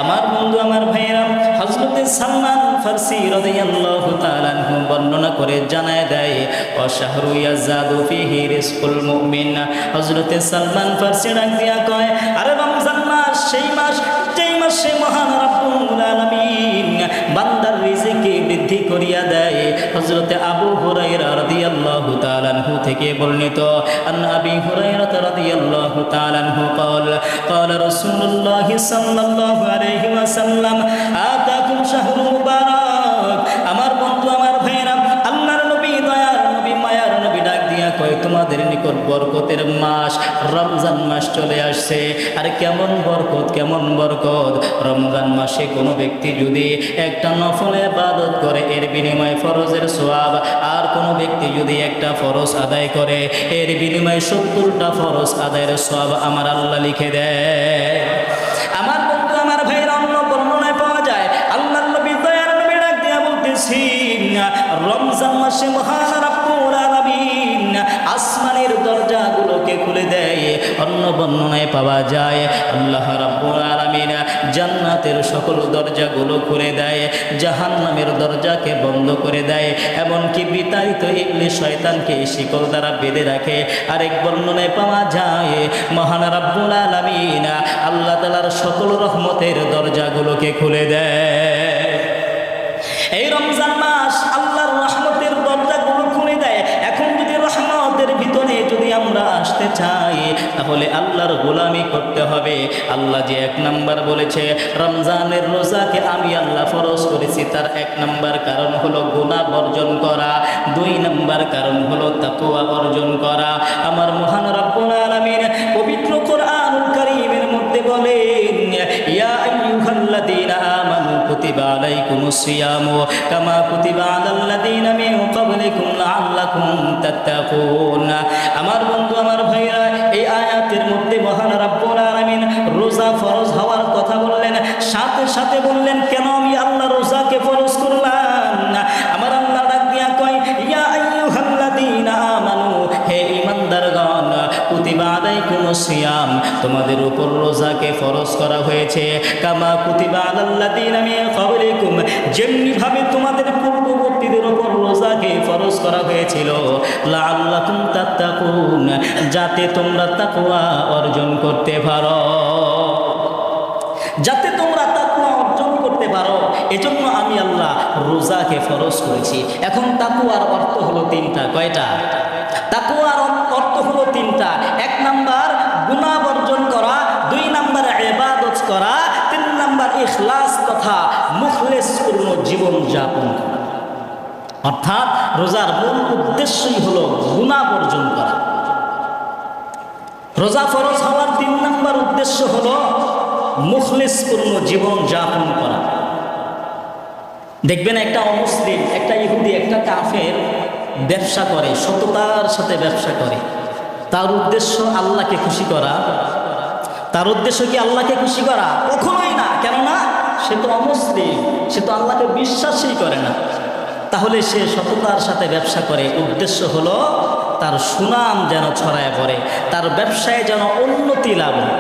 আমার বন্ধু আমার ভাইরা হযরতে সালমান ফারসি রাদিয়াল্লাহু তাআলা আনহু বর্ণনা করে জানায় দেয় ও শাহরু ইয়াজাদু ফিহি রিজকুল মুমিন। হযরতে সালমান ফারসি ডাক দিয়া কয়, আরে রমজান মাস সেই মাস যেই মাসে মহান রব্বুল আলামিন বান্দার রিজিকে বৃদ্ধি করিয়া দেয়। হযরতে আবু হুরায়রা রাদিয়াল্লাহু তাআলা আনহু থেকে বর্ণিত, আন আবি হুরায়রা রাদিয়াল্লাহু তাআলা আনহু قال قال رسول الله صلى الله عليه وسلم آتاكم شهر مبارك। আমার বন্ধু আমার ভাইরা আল্লাহর নবী দয়ার নবী মায়ার নবী ডাক দিয়া কয়, তোমাদের নিকট বরকতের মাস রমজান মাস চলে আসছে। আর কেমন বরকত, কেমন বরকত! রমজান মাসে কোনো ব্যক্তি যদি একটা নফল ইবাদত করে এর বিনিময়ে ফরজের সওয়াব, আর কোনো ব্যক্তি যদি একটা ফরজ আদায় করে এর বিনিময়ে 70টা ফরজ আদায়ের সওয়াব আমার আল্লাহ লিখে দেয়। আমার বন্ধু আমার ভাইয়ের অন্য বর্ণনায় পাওয়া যায় আল্লাহর নবী দয়ার নবী ডাক দিয়া বলতেছি, রমজান মাসে মহান রব্বুল আলামিন আসমানের দরজাগুলোকে খুলে দেয়। অন্য বর্ণনায় পাওয়া যায় আল্লাহ রাব্বুল আলামিন জান্নাতের সকল দরজাগুলো খুলে দেয়, জাহান্নামের দরজাকে বন্ধ করে দেয়, এমনকি বিতাড়িত ইবলিস শয়তানকে শিকল দ্বারা বেঁধে রাখে। আরেক বর্ণনায় পাওয়া যায় মহান রাব্বুল আলামিন আল্লাহ তাআলার সকল রহমতের দরজাগুলোকে খুলে দেয়। এই রমজান মাস আল্লাহর রহমতের দরজাগুলো খুলে দেয়। এখন যদি রহমতের ভিতরে যদি আমরা আসতে চাই তাহলে আল্লাহর গোলামি করতে হবে। আল্লাহ যে 1 নাম্বার বলেছে রমজানের রোজাকে আমি আল্লাহ ফরজ করেছি, তার 1 নাম্বার কারণ হলো গুনাহ বর্জন করা, 2 নাম্বার কারণ হলো তাকওয়া অর্জন করা। আমার মহান রব্বুল আলামিন পবিত্র কোরআনুল কারীমের মধ্যে বলেন, ইয়া আইয়ুহাল্লাযীনা আমানু কুতিবা আলাইকুমুস সিয়ামু কামা কুতিবা আলাল্লাযীনা মিন ক্বাবলিকুম লাআল্লাকুম তাত্তাকুন। আমার বন্ধু আমার ভাইরা এই আয়াতের মধ্যে মহান রব্বুল আলামিন রোজা ফরজ হওয়ার কথা বললেন, সাথে সাথে বললেন কেন আমি আল্লাহ রোজাকে ফরজ করলাম। আমার আল্লাহ ডাক দিয়া কয়, ইয়া আইয়ুহাল্লাযীনা আমানু, হে ঈমানদারগণ, কুতিবা আলাইকুমুস সিয়াম, তোমাদের উপর রোজাকে ফরজ করা হয়েছে, কামা কুতিবা আলাল্লাযীনা মিন ক্বাবলিকুম, যেমনি ভাবে তোমাদের পূর্ববর্তীদের উপর রোজাকে ফরজ করা হয়েছিল, লাআল্লাকুম তাত্তাকুন, যাতে তোমরা তাকওয়া অর্জন করতে পারো, যাতে তোমরা তাকওয়া অর্জন করতে পারো। এজন্য আমি আল্লাহ রোজাকে ফরজ করেছি। এখন তাকওয়ার অর্থ হলো 3টা। কয়টা? তাকওয়ার অর্থ হলো 3টা। 1 নাম্বার গুনাহ বর্জন করা, 2 নাম্বার ইবাদত করা, 3 নাম্বার ইখলাস তথা মুখলিসপূর্ণ জীবন যাপন করা। অর্থাৎ রোজার মূল উদ্দেশ্যই হলো গুনাহ বর্জন করা। রোজা ফরজ হওয়ার 3 নাম্বার উদ্দেশ্য হলো মুখলিসপূর্ণ জীবন যাপন করা। দেখবেন একটা অমুসলিম, একটা ইহুদি, একটা কাফের ব্যবসা করে, সততার সাথে ব্যবসা করে, তার উদ্দেশ্য আল্লাহকে খুশি করা। তার উদ্দেশ্য কি আল্লাহকে খুশি করা? কখনোই না। কেননা সে তো অমুসলিম, সে তো আল্লাহকে বিশ্বাসই করে না। তাহলে সে সততার সাথে ব্যবসা করে, উদ্দেশ্য হলো তার সুনাম যেন ছড়ায় পড়ে, তার ব্যবসায় যেন উন্নতি লাভ হয়।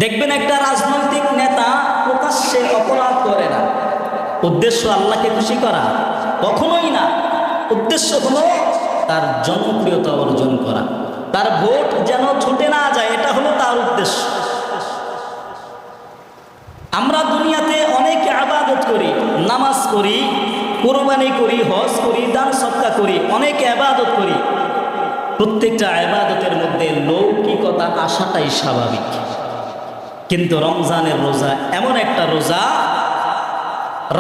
দেখবেন একটা রাজনৈতিক নেতা প্রকাশ্যে অপরাধ করে না, উদ্দেশ্য আল্লাহকে খুশি করা? কখনোই না। উদ্দেশ্য হলো তার জনপ্রিয়তা অর্জন করা, তার ভোট যেন ছুটে না যায়, এটা হলো তার উদ্দেশ্য। আমরা দুনিয়াতে অনেক ইবাদত করি, নামাজ করি, কুরবানি করি, হজ করি, দান সদকা করি, অনেক ইবাদত করি। প্রত্যেকটা ইবাদতের মধ্যে লৌকিকতা আসাটাই স্বাভাবিক। কিন্তু রমজানের রোজা এমন একটা রোজা,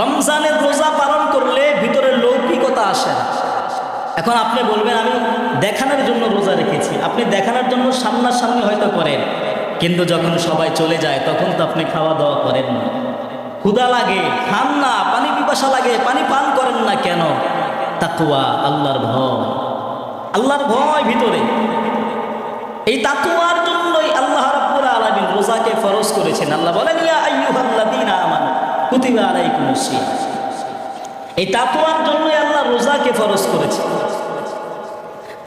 রমজানের রোজা পালন করলে ভিতরে লৌকিকতা আসে না। এখন আপনি বলবেন আমি দেখানোর জন্য রোজা রেখেছি, আপনি দেখানোর জন্য সামনাসামনি হয়তো করেন, কিন্তু যখন সবাই চলে যায় তখন তো আপনি খাওয়া দাওয়া করেন না, ক্ষুধা লাগে খান না, পানি পিপাসা লাগে পানি পান করেন না। কেন? তাকওয়া, আল্লাহর ভয়, আল্লাহর ভয় ভিতরে। এই তাকওয়ার জন্যই আল্লাহ রাব্বুল আলামিন রোজাকে ফরজ করেছেন। আল্লাহ বলেন, ইয়া আইয়ুহাল্লাযীনা আমানু কুতিবা আলাইকুমুস সিয়াম। এই তাকওয়ার জন্যই আল্লাহ রোজাকে ফরজ করেছে।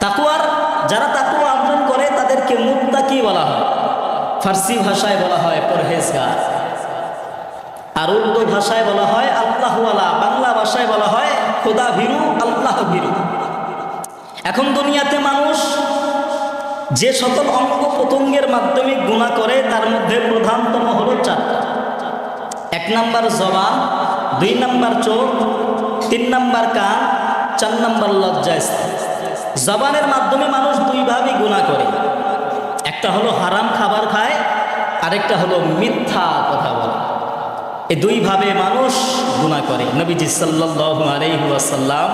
তাকওয়ার যারা তাকওয়া অর্জন করে তাদেরকে মুত্তাকি বলা হয়, ফার্সি ভাষায় বলা হয় পরহেজগার। আর উর্দু ভাষায় বলা হয় আল্লাহওয়ালা, বাংলা ভাষায় বলা হয় খোদা ভীরু, আল্লাহ ভীরু। এখন দুনিয়াতে মানুষ যে সকল অঙ্গ প্রত্যঙ্গের মাধ্যমে গুনাহ করে তার মধ্যে প্রধানতম হলো চারটা। 1 নাম্বার জবান, 2 নাম্বার চোখ, 3 নাম্বার কান, 4 নাম্বার লজ্জাস্থান। জবানের মাধ্যমে মানুষ দুইভাবে গুনাহ করে, একটা হলো হারাম খাবার খায়, আরেকটা হলো মিথ্যা কথা বলে। এই দুইভাবে মানুষ গুনাহ করে। নবীজি সাল্লাল্লাহু আলাইহি ওয়াসাল্লাম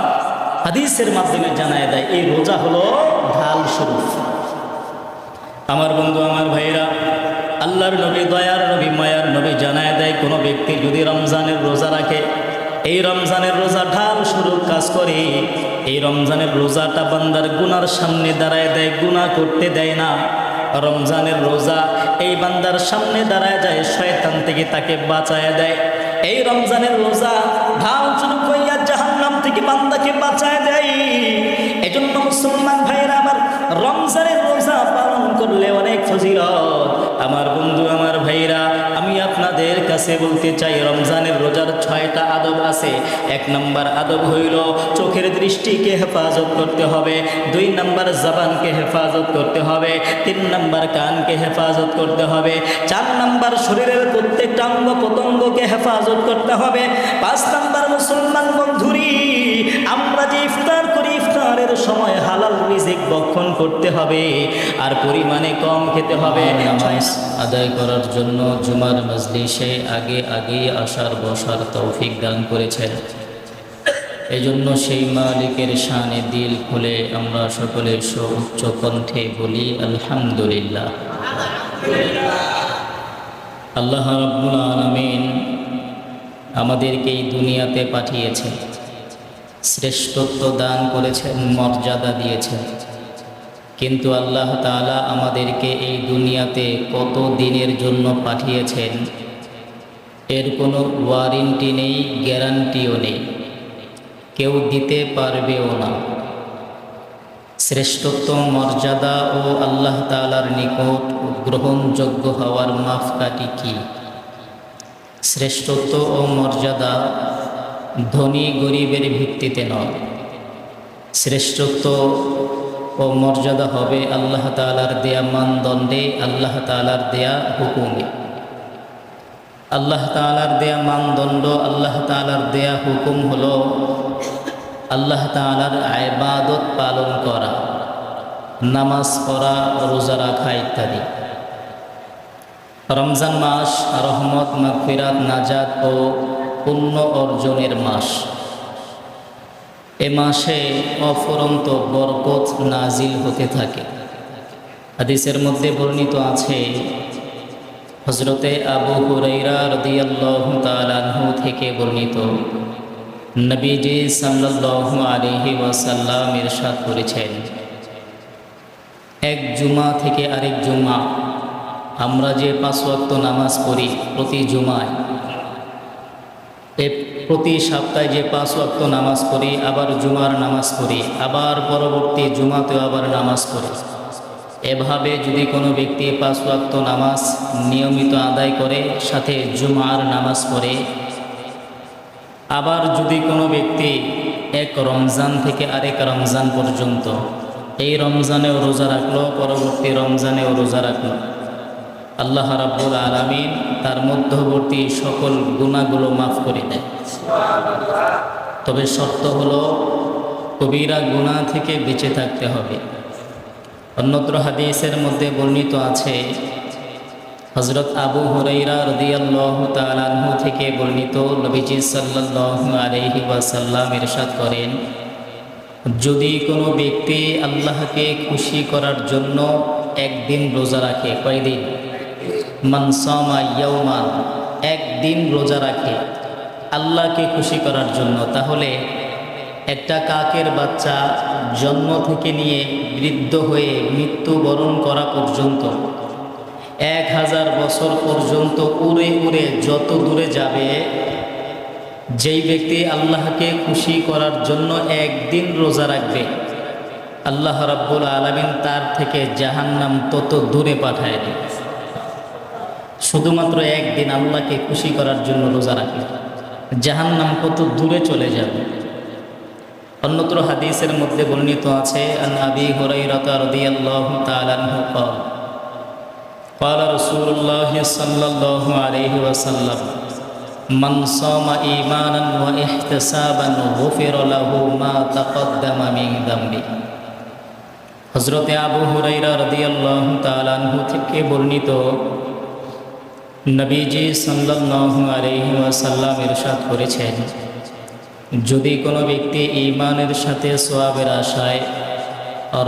হাদিসের মাধ্যমে জানায় দেয় এই রোজা হলো ঢাল স্বরূপ। আমার বন্ধু, আমার ভাইরা, আল্লাহর নবী, দয়ার নবী, মায়ার নবী জানায় দেয় কোনো ব্যক্তি যদি রমজানের রোজা রাখে, এই রমজানের রোজা ঢাল স্বরূপ কাজ করে। এই রমজানের রোজাটা বান্দার গুনার সামনে দাঁড়ায় দেয়, গুনাহ করতে দেয় না। রমজানের রোজা এই বান্দার সামনে দাঁড়ায় যায়, শয়তান থেকে তাকে বাঁচায় দেয়। এই রমজানের রোজা ঢাল স্বরূপ হইয়া জাহান্নাম থেকে বান্দাকে বাঁচায় দেয়। এজন্য মুসলমান ভাইরা আমার, রমজানের রোজা পালন করলে অনেক ফজিলত। আমার বন্ধু, আমার ভাইরা, আমি আপনাদের কাছে বলতে চাই রমজানের রোজার 6টা আদব আছে। 1 নাম্বার আদব হইল চোখের দৃষ্টিকে হেফাজত করতে হবে, 2 নাম্বার জবানকে হেফাজত করতে হবে, 3 নাম্বার কানকে হেফাজত করতে হবে, 4 নাম্বার শরীরের প্রত্যেকটা অঙ্গ প্রত্যঙ্গকে হেফাজত করতে হবে, 5 নাম্বার মুসলমান বন্ধুরি আমরা যে ইফতার করি ইফতারের সময় হালাল রিজিক ভক্ষণ করতে হবে আর পরিমাণে কম খেতে হবে। নামাজ আদায় করার জন্য জুমার মজলিসে আগে আগে আসার বসার তৌফিক দান করেছেন। এজন্য সেই মালিকের শানে দিল খুলে আমরা সকলে উচ্চ কণ্ঠে বলি আলহামদুলিল্লাহ। আল্লাহ রাব্বুল আলামিন আমাদেরকে এই দুনিয়াতে পাঠিয়েছেন, শ্রেষ্ঠত্ব দান করেছেন, মর্যাদা দিয়েছেন। কিন্তু আল্লাহ তাআলা আমাদেরকে এই দুনিয়াতে কত দিনের জন্য পাঠিয়েছেন এর কোনো ওয়ারেন্টি নেই, গ্যারান্টিও নেই, কেউ দিতে পারবেও না। শ্রেষ্ঠত্ব, মর্যাদা ও আল্লাহ তাআলার নিকট গ্রহণযোগ্য হওয়ার মাপকাঠি কি? শ্রেষ্ঠত্ব ও মর্যাদা ধনী গরিবের ভিত্তিতে নয়, শ্রেষ্ঠত্ব ও মর্যাদা হবে আল্লাহ তাআলার দেয়া মানদণ্ডে, আল্লাহ তাআলার দেয়া হুকুমে। আল্লাহ তাআলার দেয়া মানদণ্ড, আল্লাহ তাআলার দেয়া হুকুম হলো আল্লাহ তাআলার ইবাদত পালন করা, নামাজ পড়া, রোজা রাখা ইত্যাদি। রমজান মাস রহমত, মাগফিরাত, নাজাত ও পুণ্য অর্জনের মাস। এ মাসে অফুরন্ত বরকত নাজিল হতে থাকে। হাদিসের মধ্যে বর্ণিত আছে, হযরতে আবু হুরায়রা রাদিয়াল্লাহু তাআলা আনহু থেকে বর্ণিত, নবীজি সাল্লাল্লাহু আলাইহি ওয়াসাল্লাম ইরশাদ করেছেন, এক জুমা থেকে আরেক জুমা আমরা যে 5 ওয়াক্ত নামাজ পড়ি প্রতি জুমায়, প্রতি সপ্তাহে যে 5 ওয়াক্ত নামাজ পড়ি, আবার জুমার নামাজ পড়ি, আবার পরবর্তী জুমাতেও আবার নামাজ পড়ি, এভাবে যদি কোনো ব্যক্তি 5 ওয়াক্ত নামাজ নিয়মিত আদায় করে, সাথে জুমার নামাজ পড়ে, আবার যদি কোনো ব্যক্তি এক রমজান থেকে আরেক রমজান পর্যন্ত এই রমজানেও রোজা রাখলো, পরবর্তী রমজানেও রোজা রাখলো, আল্লাহ রাব্বুল আলামিন তার মধ্যবর্তী সকল গুনাহগুলো মাফ করে দেয়। তবে শর্ত হলো কবিরা গুনাহ থেকে বেঁচে থাকতে হবে। অন্যত্র হাদিসের মধ্যে বর্ণিত আছে, হযরত আবু হুরায়রা রাদিয়াল্লাহু তাআলা আনহু থেকে বর্ণিত, নবীজি সাল্লাল্লাহু আলাইহি ওয়াসাল্লাম ইরশাদ করেন, যদি কোনো ব্যক্তি আল্লাহকে খুশি করার জন্য একদিন রোজা রাখে, কয়দিন? মান সামা ইয়াওমান, একদিন রোজা রাখে আল্লাহকে খুশি করার জন্য, তাহলে একটা কাকের বাচ্চা জন্ম থেকে নিয়ে বৃদ্ধ হয়ে মৃত্যুবরণ করা পর্যন্ত 1000 বছর পর্যন্ত উড়ে উড়ে যত দূরে যাবে, যেই ব্যক্তি আল্লাহকে খুশি করার জন্য একদিন রোজা রাখবে, আল্লাহ রাব্বুল আলামিন তার থেকে জাহান্নাম তত দূরে পাঠায় দেয়। শুধুমাত্র একদিন আল্লাহকে খুশি করার জন্য রোজা রাখে, জাহান্নাম কত দূরে চলে যাবে। অন্যত্র হাদিসের মধ্যে বর্ণিত আছে, আন আবি হুরায়রা রাদিয়াল্লাহু তাআলা আনহু قال قال رسول الله صلى الله عليه وسلم من صام إيمانا واحتسابا غفر له ما تقدم من ذنبه। হযরতে আবু হুরায়রা রাদিয়াল্লাহু তাআলা আনহু থেকে বর্ণিত, নবীজি সাল্লাল্লাহু আলাইহি ওয়াসাল্লাম ইরশাদ করেছেন, যদি কোনো ব্যক্তি ঈমানের সাথে সওয়াবের আশায়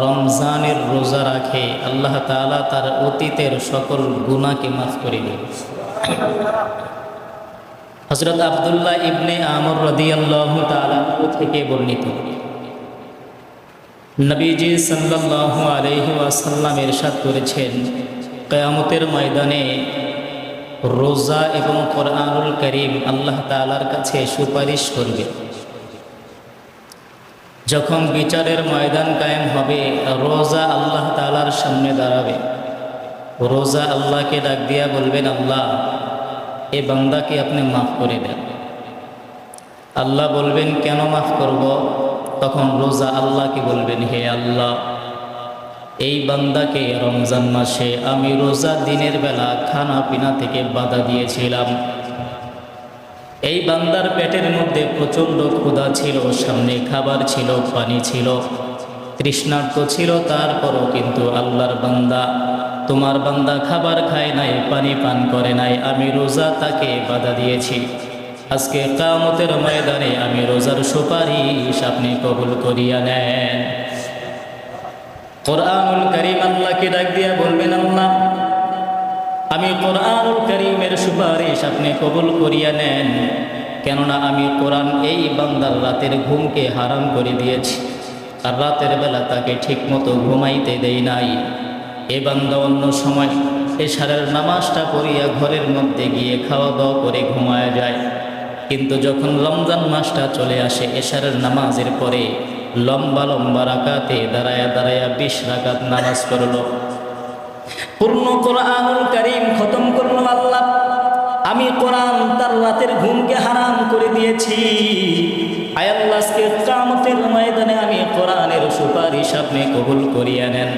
রমজানের রোজা রাখে, আল্লাহ তাআলা তার অতীতের সকল গুনাহকে মাফ করে দেন। হযরত আব্দুল্লাহ ইবনে আমর রাদিয়াল্লাহু তাআলা থেকে বর্ণিত, নবীজি সাল্লাল্লাহু আলাইহি ওয়াসাল্লাম ইরশাদ করেছেন, কিয়ামতের ময়দানে রোজা এবং কোরআনুল কারীম আল্লাহ তাআলার কাছে সুপারিশ করবে। যখন বিচারের ময়দান কায়েম হবে, রোজা আল্লাহ তাআলার সামনে দাঁড়াবে। রোজা আল্লাহকে ডাক দিয়া বলবেন, আল্লাহ এ বান্দাকে আপনি মাফ করে দেন। আল্লাহ বলবেন, কেন মাফ করব? তখন রোজা আল্লাহকে বলবেন, হে আল্লাহ, এই বান্দাকে রমজান মাসে আমি রোজা দিনের বেলা খানা পিনা থেকে বাধা দিয়েছিলাম। এই বান্দার পেটের মধ্যে প্রচণ্ড ক্ষুধা ছিল, সামনে খাবার ছিল, পানি ছিল, তৃষ্ণার্ত ছিল, তারপরও কিন্তু আল্লাহর বান্দা, তোমার বান্দা খাবার খায় নাই, পানি পান করে নাই, আমি রোজা তাকে বাধা দিয়েছি। আজকে কিয়ামতের ময়দানে আমি রোজার সুপারিশ আপনি কবুল করিয়া নেন। কোরআনুল কারীম আল্লাহকে ডাক দিয়া বলবেন, আল্লাহ আমি কোরআনুল কারীমের সুপারিশ আপনি কবুল করিয়া নেন, কেননা আমি কোরআন এই বান্দার রাতের ঘুমকে হারাম করে দিয়েছি, আর রাতের বেলা তাকে ঠিকমতো ঘুমাইতে দেই নাই। এ বান্দা অন্য সময় এশারের নামাজটা পড়িয়া ঘরের মধ্যে গিয়ে খাওয়া দাওয়া করে ঘুমায় যায়, কিন্তু যখন রমজান মাসটা চলে আসে, এশারের নামাজের পরে লম্বা লম্বা রাকাতে দাঁড়ায়া দাঁড়ায়া 20 রাকাত নামাজ পড়ল, পূর্ণ কোরআনুল কারীম খতম করল। আল্লাহ আমি কোরআন তার রাতের ঘুমকে হারাম করে দিয়েছি। আয় আল্লাহ, আজকে কিয়ামতের ময়দানে আমি কোরআনের সুপারিশ আপনি কবুল করিয়া নেন।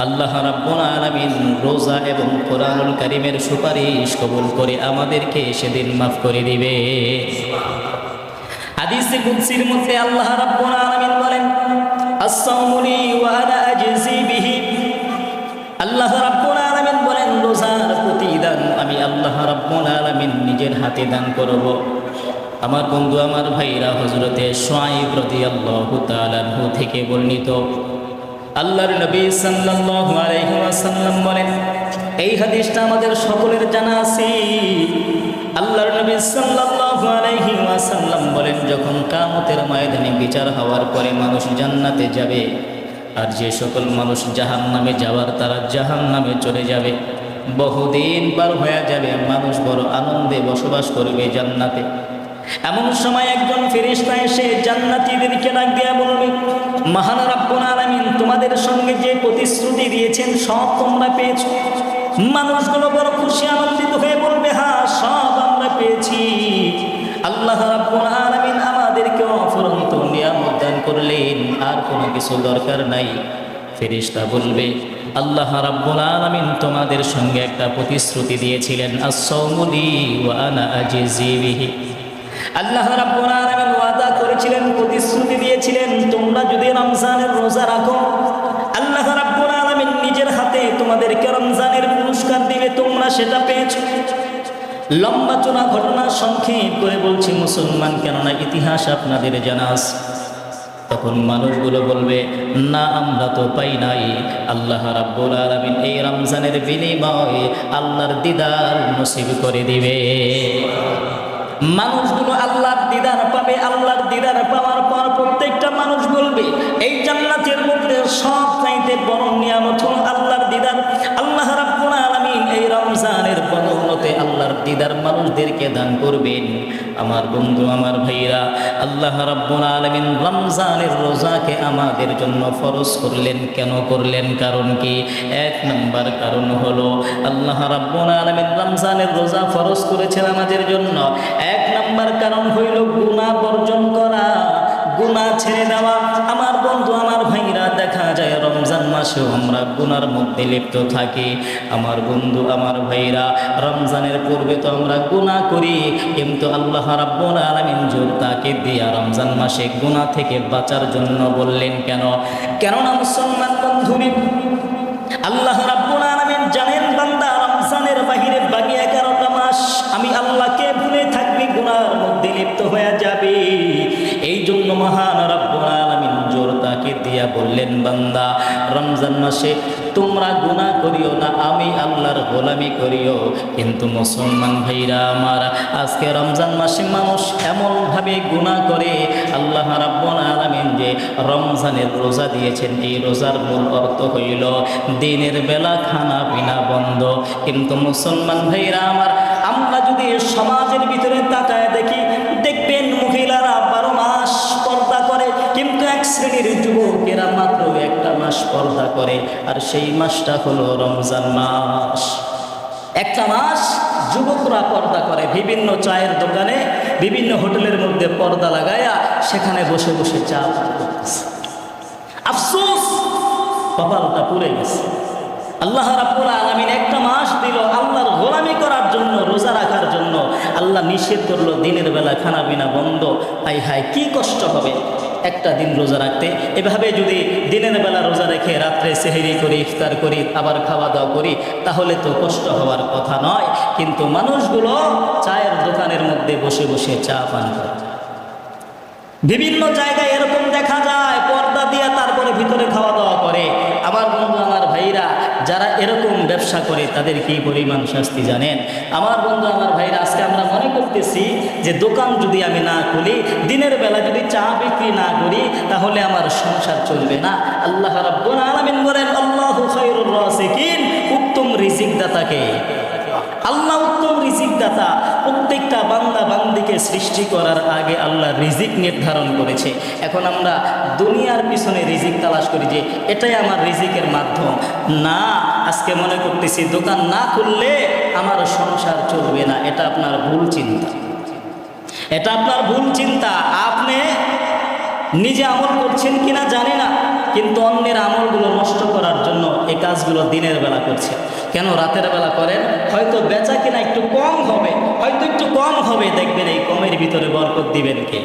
আল্লাহ রাব্বুল আলামিন রোজা এবং কোরআনুল কারীমের সুপারিশ কবুল করে আমাদেরকে সেদিন মাফ করে দিবে। হাদিসে কুদসির মধ্যে আল্লাহ রাব্বুল আলামিন বলেন, আস-সাওমু লি ওয়া আনা আজজি বিহি। আল্লাহ রাব্বুল আলামিন বলেন, রোজার প্রতিদান আমি আল্লাহ রাব্বুল আলামিন নিজের হাতে দান করব। আমার বন্ধু, আমার ভাইরা, হযরতে শুআয়ব রাদিয়াল্লাহু তাআলা আনহু থেকে বর্ণিত, আল্লাহর নবী সাল্লাল্লাহু আলাইহি ওয়াসাল্লাম বলেন, এই হাদিসটা আমাদের সকলের জানা আছে। আল্লাহর নবী সাল্লাল্লাহু আলাইহি ওয়াসাল্লাম বলেন, যখন কিয়ামতের ময়দানে বিচার হওয়ার পরে মানুষ জান্নাতে যাবে, আর যে সকল মানুষ জাহান্নামে যাওয়ার তারা জাহান্নামে চলে যাবে। বহুদিন পার হয়ে যাবে, মানুষ বড় আনন্দে বসবাস করবে জান্নাতে। এমন সময় একজন ফেরেশতা এসে জান্নাতীদেরকে ডাক দিয়া বলবে, মহান রব্বুল আলামিন তোমাদের সঙ্গে যে প্রতিশ্রুতি দিয়েছেন সব তোমরা পেয়েছো। মানুষগুলো বড় খুশি আনন্দিত হয়ে বলবে, হ্যাঁ সব আমরা পেয়েছি। আল্লাহ রাব্বুল আলামিন আমাদেরকে অফুরন্ত নিয়ামত দান করলেন, আর কোনো কিছু দরকার নাই। ফেরেশতা বলবে, আল্লাহ রাব্বুল আলামিন তোমাদের সঙ্গে একটা প্রতিশ্রুতি দিয়েছিলেন, আস-সাওমু লি ওয়া আনা আজজি বিহি। আল্লাহ রাব্বুল আলামিন ওয়াদা করেছিলেন, প্রতিশ্রুতি দিয়েছিলেন, তোমরা যদি রমজানের রোজা রাখো, আল্লাহ রাব্বুল আলামিন নিজের হাতে তোমাদেরকে রমজানের পুরস্কার দিবে, তোমরা সেটা পেয়েছো। লম্বা চোরা ঘটনা সংক্ষেপ করে বলছি মুসলমান, কেননা ইতিহাস আপনাদের জানা আছে। তখন মানুষগুলো বলবে, না আমরা তো পাই নাই। আল্লাহ রাব্বুল আলামিন এই রমজানের বিনিময়ে আল্লাহর দিদার নসিব করে দিবে। মানুষগুলো আল্লাহর দিদার পাবে। আল্লাহর দিদার পাওয়ার পর প্রত্যেকটা মানুষ বলবে, এই জান্নাতের মধ্যে সব চাইতে বড় নিয়ামত হলো আল্লাহর দিদার। আল্লাহ রাব্বুল আলামিন এই রমজানের বদৌলতে আল্লাহর দিদার মানুষদেরকে দান করবেন। আমার বন্ধু, আমার ভাইরা, আল্লাহ রাব্বুল আলামিন রমজানের রোজাকে আমাদের জন্য ফরজ করলেন। কেন করলেন? কারণ কি? এক নাম্বার কারণ হলো আল্লাহ রাব্বুল আলামিন রমজানের রোজা ফরজ করেছেন আমাদের জন্য। এক নাম্বার কারণ হইল গুনাহ বর্জন করা, গুনাহ ছেড়ে দেওয়া। আমার বন্ধু, আমার ভাইরা, দেখা যায় রমজান মাসেও আমরা গুনার মধ্যে লিপ্ত থাকি। আমার বন্ধু, আমার ভাইরা, রমজানের পূর্বে তো আমরা গুনাহ করি, কিন্তু আল্লাহ রাব্বুল আলামিন জোর তাকিদ দিয়া রমজান মাসে গুনাহ থেকে বাঁচার জন্য বললেন। কেননা মুসলমান বন্ধুরি, আল্লাহ রাব্বুল আলামিন জানেন বান্দা রমজানের বাহিরে বাকি 11টা মাস আমি আল্লাহকে ভুলে থাকবি, গুনার মধ্যে লিপ্ত হয়ে যাবে। এই জন্য মহান রাব্বুল আলামিন জোর তাকিদ দিয়া বললেন, বান্দা রমজান মাসে তোমরা গুনাহ করিও না, আমি আল্লাহর গোলামি করিও। কিন্তু মুসলমান ভাইরা আমার, আজকে রমজান মাসে মানুষ এমনভাবে গুনাহ করে, আল্লাহ রাব্বুল আলামিন যে রমজানের রোজা দিয়েছেন, এই রোজার মূল অর্থ হইল দিনের বেলা খানা পিনা বন্ধ। কিন্তু মুসলমান ভাইরা আমার, আমরা যদি সমাজের ভিতরে তাকায় দেখি, দেখবেন মহিলারা 12 মাস পর্দা করে, কিন্তু এক শ্রেণীর যুবকেরা মাত্র একটা মাস পর্দা করে, আর সেই মাসটা হলো রমজান মাস। একটা মাস যুবকরা পর্দা করে, বিভিন্ন চায়ের দোকানে, বিভিন্ন হোটেলের মধ্যে পর্দা লাগায়া সেখানে বসে বসে চা করতেছে। আফসোস, কপালটা পুড়ে গেছে। আল্লাহ রাব্বুল আলামিন একটা মাস দিল আল্লাহর গোলামি করার জন্য, রোজা রাখার জন্য। আল্লাহ নিষেধ করলো দিনের বেলা খানা পিনা বন্ধ। হায় হায়, কি কষ্ট হবে একটা দিন রোজা রাখতে। এভাবে যদি দিনের বেলা রোজা রেখে রাত্রে সেহরি করি, ইফতার করি, আবার খাওয়া দাওয়া করি, তাহলে তো কষ্ট হওয়ার কথা নয়। কিন্তু মানুষগুলো চায়ের দোকানের মধ্যে বসে বসে চা পান করে। বিভিন্ন জায়গায় এরকম দেখা যায়, পর্দা দিয়ে তারপরে ভিতরে খাওয়া দাওয়া করে। আমার বন্ধু, আমার ভাইরা, যারা এরকম ব্যবসা করে তাদের কি পরিমাণ শাস্তি জানেন? আমার বন্ধু, আমার ভাইরা, আজকে আমরা মনে করতেছি যে দোকান যদি আমি না খুলি, দিনের বেলা যদি চা বিক্রি না করি, তাহলে আমার সংসার চলবে না। আল্লাহ রাব্বুল আলামিন বলেন, আল্লাহু খায়রুর রাযিকিন, উত্তম রিজিক দাতাকে আল্লাহ উত্তম রিজিক দাতা। প্রত্যেকটা বান্দা বান্দিকে সৃষ্টি করার আগে আল্লাহ রিজিক নির্ধারণ করেছে। এখন আমরা দুনিয়ার পিছনে রিজিক তালাশ করি যে এটাই আমার রিজিকের মাধ্যম। না, আজকে মনে করতেছি দোকান না খুললে আমার সংসার চলবে না। এটা আপনার ভুল চিন্তা, এটা আপনার ভুল চিন্তা। আপনি নিজে আমল করছেন কিনা জানি না, কিন্তু অন্যের আমলগুলো নষ্ট করার জন্য এই কাজগুলো দিনের বেলা করছে। কেন রাতের বেলা করেন? হয়তো বেচা কিনা একটু কম হবে, হয়তো একটু কম হবে, দেখবেন এই কমের ভিতরে বরকত দিবেন কে?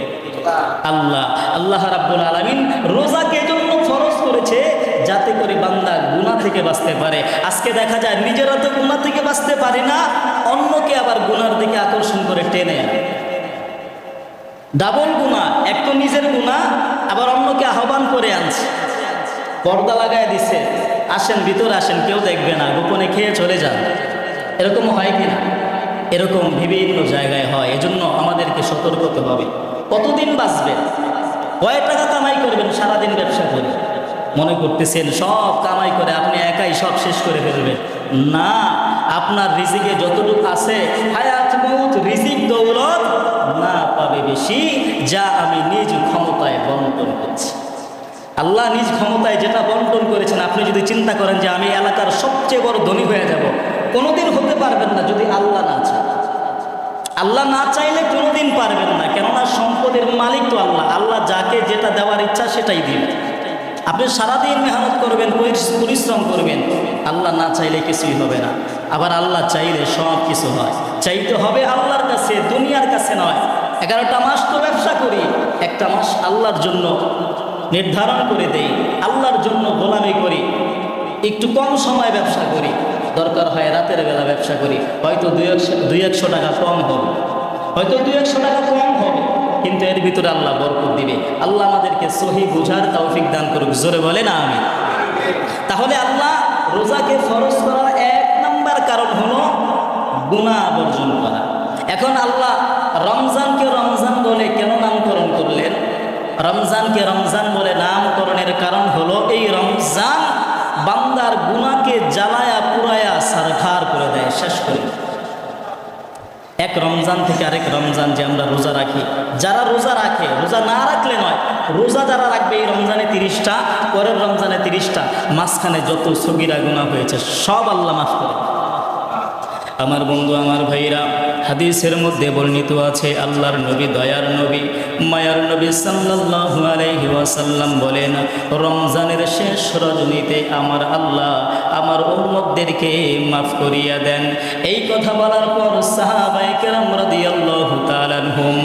আল্লাহ। আল্লাহ রাব্বুল আলামিন রোজাকে এজন্য ফরজ করেছে যাতে করে বান্দা গুনাহ থেকে বাঁচতে পারে। আজকে দেখা যায় নিজেরা তো গুনাহ থেকে বাঁচতে পারে না, অন্যকে আবার গুনার দিকে আকর্ষণ করে টেনে আনে। ডাবল গুনাহ, এক তো নিজের গুনাহ, আবার অন্যকে আহ্বান করে আনছে, পর্দা লাগায় দিছে, আসেন ভিতরে আসেন, কেউ দেখবে না, গোপনে খেয়ে চলে যান। এরকম হয় কিনা? এরকম বিভিন্ন জায়গায় হয়। এজন্য আমাদেরকে সতর্ক হতে হবে। কতদিন বাঁচবেন? কয় টাকা কামাই করবেন সারাদিন ব্যবসা করে? মনে করতেছেন সব কামাই করে আপনি একাই সব শেষ করে ফেলবেন। না, আপনার রিজিকে যতটুকু আছে, হায়াত মউত রিজিক দৌলত না পাবে বেশি, যা আমি নিজ ক্ষমতায় বন্টন করছি। আল্লাহ নিজ ক্ষমতায় যেটা বন্টন করেছেন, আপনি যদি চিন্তা করেন যে আমি এলাকার সবচেয়ে বড় ধনী হয়ে যাব, কোনোদিন হতে পারবেন না যদি আল্লাহ না চায়। আল্লাহ না চাইলে কোনোদিন পারবেন না, কেননা সম্পদের মালিক তো আল্লাহ। আল্লাহ যাকে যেটা দেওয়ার ইচ্ছা সেটাই দিবে। আপনি সারাদিন মেহনত করবেন, পরিশ্রম করবেন, আল্লাহ না চাইলে কিছুই হবে না। আবার আল্লাহ চাইলে সব কিছু হয়। চাইতে হবে আল্লাহর কাছে, দুনিয়ার কাছে নয়। 11টা মাস তো ব্যবসা করি, একটা মাস আল্লাহর জন্য নির্ধারণ করে দেই, আল্লাহর জন্য গোলামি করি, একটু কম সময় ব্যবসা করি, দরকার হয় রাতের বেলা ব্যবসা করি। হয়তো 200 টাকা কম হবে, হয়তো 200 টাকা কম হবে, কিন্তু এর ভিতরে আল্লাহ বরকত দিবে। আল্লাহ আমাদেরকে সহি বুঝার তৌফিক দান করুক, জোরে বলে না আমিন। তাহলে আল্লাহ রোজাকে ফরজ করার 1 নাম্বার কারণ হলো গুনাহ বর্জন করা। এখন আল্লাহ রমজানকে রমজান বলে কেন নামকরণ করলেন? রমজানকে রমজান বলে নামকরণের কারণ হলো এই রমজান বান্দার গুনাহকে জ্বালায়া পুরায়া সারখার করে দেয়, শেষ করে। এক রমজান থেকে আরেক রমজান যে আমরা রোজা রাখি, যারা রোজা রাখে, রোজা না রাখলে নয়, রোজা যারা রাখবে এই রমজানে 30টা, পরের রমজানে 30টা, মাঝখানে যত সগীরা গুনাহ হয়েছে সব আল্লাহ মাফ করে। আমার বন্ধু, আমার ভাইরা, হাদিসের মধ্যে বর্ণিত আছে, আল্লাহর নবী, দয়ার নবী, মায়ার নবী সাল্লাল্লাহু আলাইহি ওয়াসাল্লাম বলেন, রমজানের শেষ রজনীতে আমার আল্লাহ আমার উম্মতদেরকে মাফ করিয়া দেন। এই কথা বলার পর সাহাবায়ে কেরাম রাদিয়াল্লাহু তাআলা আনহুম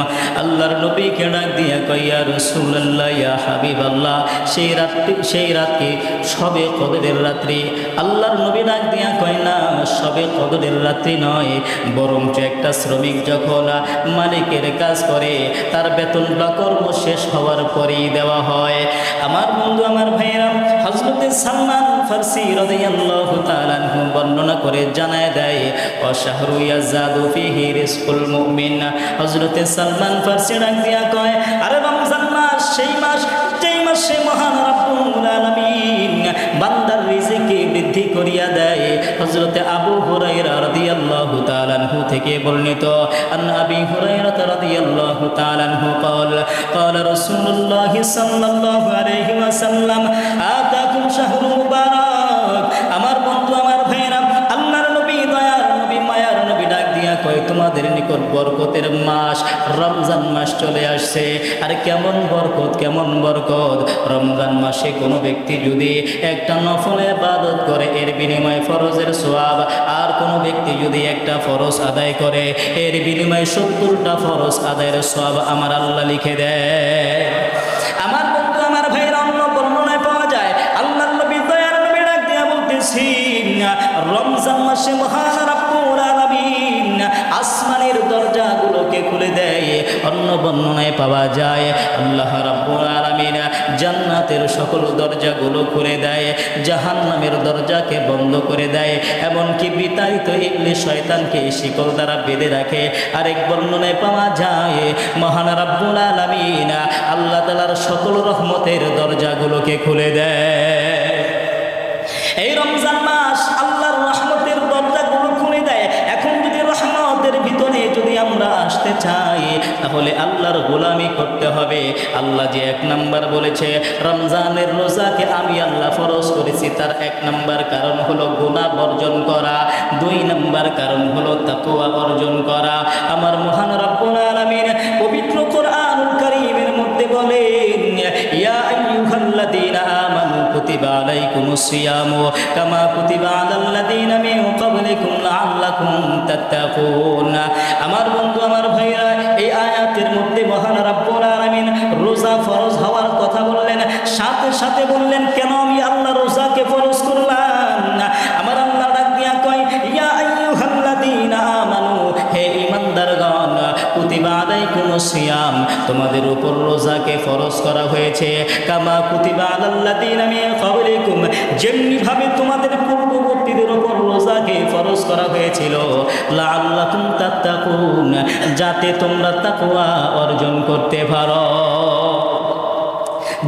আল্লাহর নবীকে ডাক দিয়া কয়, ইয়া রাসূলুল্লাহ, ইয়া হাবিবাল্লাহ, সেই রাতকে শবে কদরের রাত্রি। আল্লাহর নবী ডাক দিয়া কয়, না, শবে কদরের রাত্রি নয়, বরঞ্চ একটা শ্রমিক যখন মালিকের কাজ করে তার বেতন বা কর্ম শেষ হওয়ার পরেই দেওয়া হয়। আমার বন্ধু, আমার ভাইরা, হযরতে সালমান ফারসি রাদিয়াল্লাহু তাআলা আনহু বর্ণনা করে জানায় দেয়, শাহরু ইয়াজাদু ফিহি রিজকুল মুমিন। হযরতে সালমান ফারসি ডাক দিয়া কয়, আরে রমজান মাস সেই মাস যেই মাসে মহান রব্বুল আলামিন বান্দার রিজিকে বৃদ্ধি করিয়া দেয়। হযরতে আবু হুরায়রা রাদিয়াল্লাহু তাআলা আনহু থেকে বর্ণিত, আন আবি হুরায়রা রাদিয়াল্লাহু তাআলা আনহু قال قال رسول الله صلى الله عليه وسلم آتاكم شهر مبارك। আমার বন্ধু, আমার ভাইরা, আল্লাহর নবী, দয়ার নবী, মায়ার নবী ডাক দিয়া কয়, তোমাদের নিকট বরকতের মাস রমজান মাস চলে আসছে। আর কেমন বরকত, কেমন বরকত! রমজান মাসে কোনো ব্যক্তি যদি একটা নফল ইবাদত করে এর বিনিময়ে ফরজের সওয়াব, আর কোনো ব্যক্তি যদি একটা ফরজ আদায় করে এর বিনিময়ে 70টা ফরজ আদায়ের সওয়াব আমার আল্লাহ লিখে দেয়। আমার বন্ধু, আমার ভাইরা, অন্য বর্ণনায় পাওয়া যায়, আল্লাহর নবী, দয়ার নবী ডাক দিয়া বলতেছি, রমজান মাসে মহান রব্বুল আলামিন আসমানের দরজাগুলোকে খুলে দেয়। অন্য বর্ণনায় পাওয়া যায়, আল্লাহ রাব্বুল আলামিন জান্নাতের সকল দরজাগুলো খুলে দেয়, জাহান্নামের দরজাকে বন্ধ করে দেয়, এমনকি বিতাড়িত ইবলিস শয়তানকে শিকল দ্বারা বেঁধে রাখে। আরেক বর্ণনায় পাওয়া যায়, মহান রাব্বুল আলামিন আল্লাহ তাআলার সকল রহমতের দরজাগুলোকে খুলে দেয়। এই রমজান মাস আল্লাহর রহমতের দরজাগুলো খুলে দেয়। এখন যদি রহমতের ভিতরে যদি আমরা আসতে চাই, তাহলে আল্লাহর গোলামি করতে হবে। আল্লাহ যে 1 নাম্বার বলেছে রমজানের রোজাকে আমি আল্লাহ ফরজ করেছি, তার 1 নাম্বার কারণ হলো গুনাহ বর্জন করা, 2 নাম্বার কারণ হলো তাকওয়া অর্জন করা। আমার মহান রব্বুল আলামিন পবিত্র কোরআনুল কারীমের মধ্যে বলেন, ইয়া আইয়ুহাল্লাযীনা আমানু কুতিবা আলাইকুমুস সিয়ামু কামা কুতিবা আলাল্লাযীনা মিন ক্বাবলিকুম লাআল্লাকুম তাত্তাকুন। আমার বন্ধু, আমার ভাইরা, এই আয়াতের মধ্যে মহান রব্বুল আলামিন রোজা ফরজ হওয়ার কথা বললেন, সাথে সাথে বললেন, কেন আমি আল্লাহ রোজাকে ফরজ করলাম? আমার আল্লাহ ডাক দিয়া কয়, ইয়া আইয়ুহাল্লাযীনা আমানু, হে ঈমানদারগণ, কুতিবা আলাইকুমুস সিয়াম, তোমাদের উপর রোজাকে ফরজ করা হয়েছে, কামা কুতিবা আলাল্লাযীনা মিন ক্বাবলিকুম, যেমনি ভাবে তোমাদের পূর্ববর্তীদের উপর রোজাকে ফরজ করা হয়েছিল, লাআল্লাকুম তাত্তাকুন, যাতে তোমরা তাকওয়া অর্জন করতে পারো,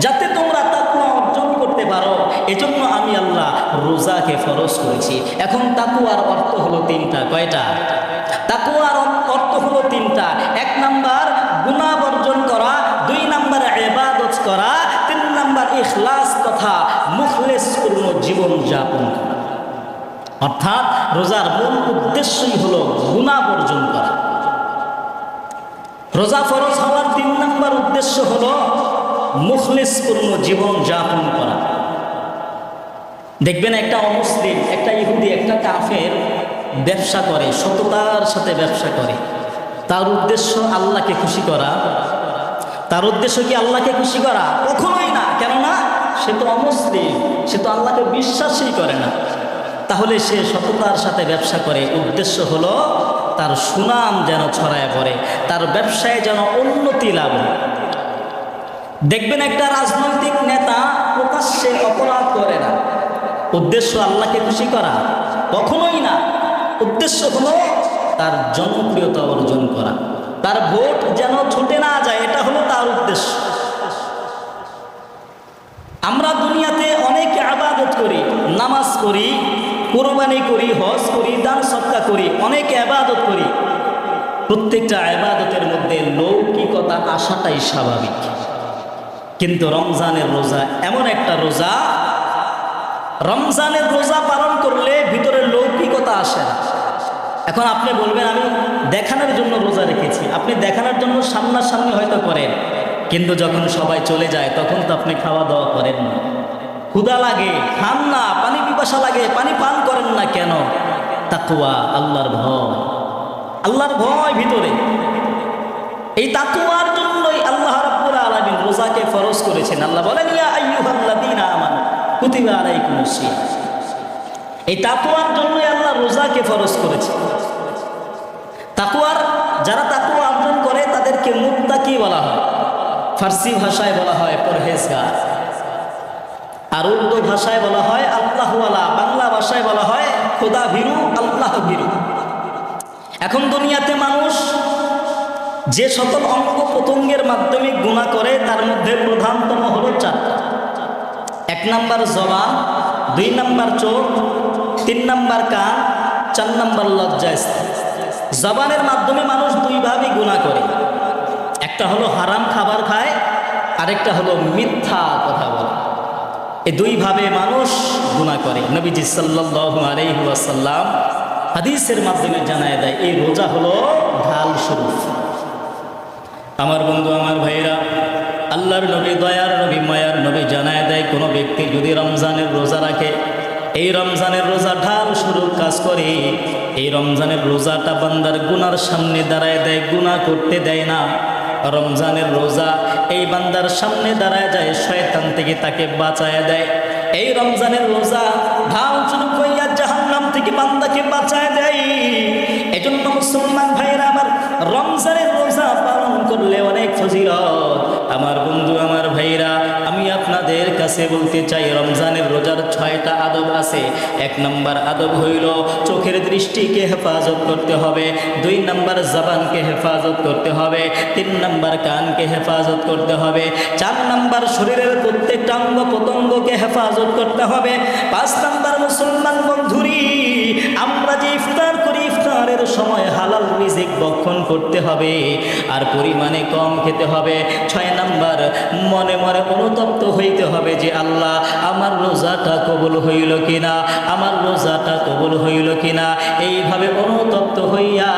যাতে তোমরা তাকওয়া অর্জন করতে পারো। এজন্য আমি আল্লাহ রোজাকে ফরজ করেছি। এখন তাকওয়ার অর্থ হলো 3টা। কয়টা? তাকওয়ার অর্থ হলো 3টা। 1 নাম্বার গুনাহ বর্জন করা, 2 নাম্বার ইবাদত করা, 3 নাম্বার ইখলাস তথা মুখলিসপূর্ণ জীবন যাপন করা। অর্থাৎ রোজার মূল উদ্দেশ্যই হলো গুনাহ বর্জন করা। রোজা ফরজ হওয়ার 3 নাম্বার উদ্দেশ্য হলো মুখলিসপূর্ণ জীবন যাপন করা। দেখবেন একটা অমুসলিম, একটা ইহুদি, একটা কাফের ব্যবসা করে, সততার সাথে ব্যবসা করে, তার উদ্দেশ্য আল্লাহকে খুশি করা। তার উদ্দেশ্য কি আল্লাহকে খুশি করা? কখনোই না। কেননা সে তো অমুসলিম, সে তো আল্লাহকে বিশ্বাসই করে না। তাহলে সে সততার সাথে ব্যবসা করে, উদ্দেশ্য হলো তার সুনাম যেন ছড়ায় পড়ে, তার ব্যবসায় যেন উন্নতি লাভ হয়। দেখবেন একটা রাজনৈতিক নেতা প্রকাশ্যে অপরাধ করে না, উদ্দেশ্য আল্লাহকে খুশি করা? কখনোই না। উদ্দেশ্য হলো তার জনপ্রিয়তা অর্জন করা, তার ভোট যেন ছুটে না যায়, এটা হলো তার উদ্দেশ্য। আমরা দুনিয়াতে অনেক ইবাদত করি, নামাজ পড়ি, কুরবানি করি, হজ করি, দান সদকা করি, অনেক ইবাদত করি, প্রত্যেকটা ইবাদতের মধ্যে লৌকিকতা আসাটাই স্বাভাবিক, কিন্তু রমজানের রোজা এমন একটা রোজা, রমজানের রোজা পালন করলে ভিতরে লৌকিকতা আসে না। এখন আপনি বলবেন আমি দেখানোর জন্য রোজা রেখেছি, আপনি দেখানোর জন্য সামনাসামনি হয়তো করেন, কিন্তু যখন সবাই চলে যায় তখন তো আপনি খাওয়া দাওয়া করেন না, ক্ষুধা লাগে খান না, পানি পিপাসা লাগে পানি পান করেন না। কেন? তাকওয়া, আল্লাহর ভয়, আল্লাহর ভয় ভিতরে। এই তাকওয়ার জন্যই আল্লাহ রাব্বুল আলামিন রোজাকে ফরজ করেছেন। আল্লাহ বলেন ইয়া আইয়ুহাল্লাযীনা আমানু কুতিবা আলাইকুমুস সিয়াম। এই তাকওয়ার জন্যই আল্লাহ রোজাকে ফরজ করেছে। তাকওয়ার যারা তাকওয়া অর্জন করে তাদেরকে মুত্তাকি বলা হয়, ফার্সি ভাষায় বলা হয় পরহেজগার, আর উর্দু ভাষায় বলা হয় আল্লাহওয়ালা, বাংলা ভাষায় বলা হয় খোদা ভীরু, আল্লাহ ভীরু। এখন দুনিয়াতে মানুষ যে সকল অঙ্গ প্রত্যঙ্গের মাধ্যমে গুনাহ করে তার মধ্যে প্রধানতম হলো চারটা। 1 নাম্বার জবান, 2 নাম্বার চোখ, 3 নাম্বার কান, 4 নাম্বার লজ্জাস্থান। জবানের মাধ্যমে মানুষ দুইভাবে গুনাহ করে, একটা হলো হারাম খাবার খায়, আরেকটা হলো মিথ্যা কথা বলে। এই দুইভাবে মানুষ গুনাহ করে। নবীজি সাল্লাল্লাহু আলাইহি ওয়াসাল্লাম হাদিসের মাধ্যমে জানায় দেয় এই রোজা হলো ঢাল স্বরূপ। আমার বন্ধু, আমার ভাইরা, আল্লাহর নবী, দয়ার নবী, মায়ার নবী জানায় দেয় কোনো ব্যক্তি যদি রমজানের রোজা রাখে, এই রমজানের রোজা ঢাল স্বরূপ কাজ করে। এই রমজানের রোজাটা বান্দার গুনার সামনে দাঁড়ায় দেয়, গুনাহ করতে দেয় না। রমজানের রোজা এই বান্দার সামনে দাঁড়ায় যায়, শয়তান থেকে তাকে বাঁচায় দেয়। এই রমজানের রোজা ঢাল স্বরূপ হইয়া জাহান্নাম থেকে বান্দাকে বাঁচায় দেয়। এজন্য মুসলমান ভাইরা আমার, রমজানের রোজা পালন করলে অনেক ফজিলত। আমার বন্ধু, আমার ভাইরা, আমি আপনাদের কাছে বলতে চাই রমজানের রোজার 6টা আদব আছে। 1 নাম্বার আদব হইল চোখের দৃষ্টিকে হেফাজত করতে হবে, 2 নাম্বার জবানকে হেফাজত করতে হবে, 3 নাম্বার কানকে হেফাজত করতে হবে, 4 নাম্বার শরীরের প্রত্যেকটা অঙ্গ প্রত্যঙ্গকে হেফাজত করতে হবে, 5 নাম্বার মুসলমান বন্ধুরি আমরা যে ইফতার করি ইফতারের সময় হালাল রিজিক ভক্ষণ করতে হবে আর পরিমাণে কম খেতে হবে। 6 নাম্বার মনে মনে অনুতপ্ত হইতে হবে যে আল্লাহ আমার রোজাটা কবুল হইল কিনা, আমার রোজাটা কবুল হইল কিনা। এইভাবে অনুতপ্ত হইয়া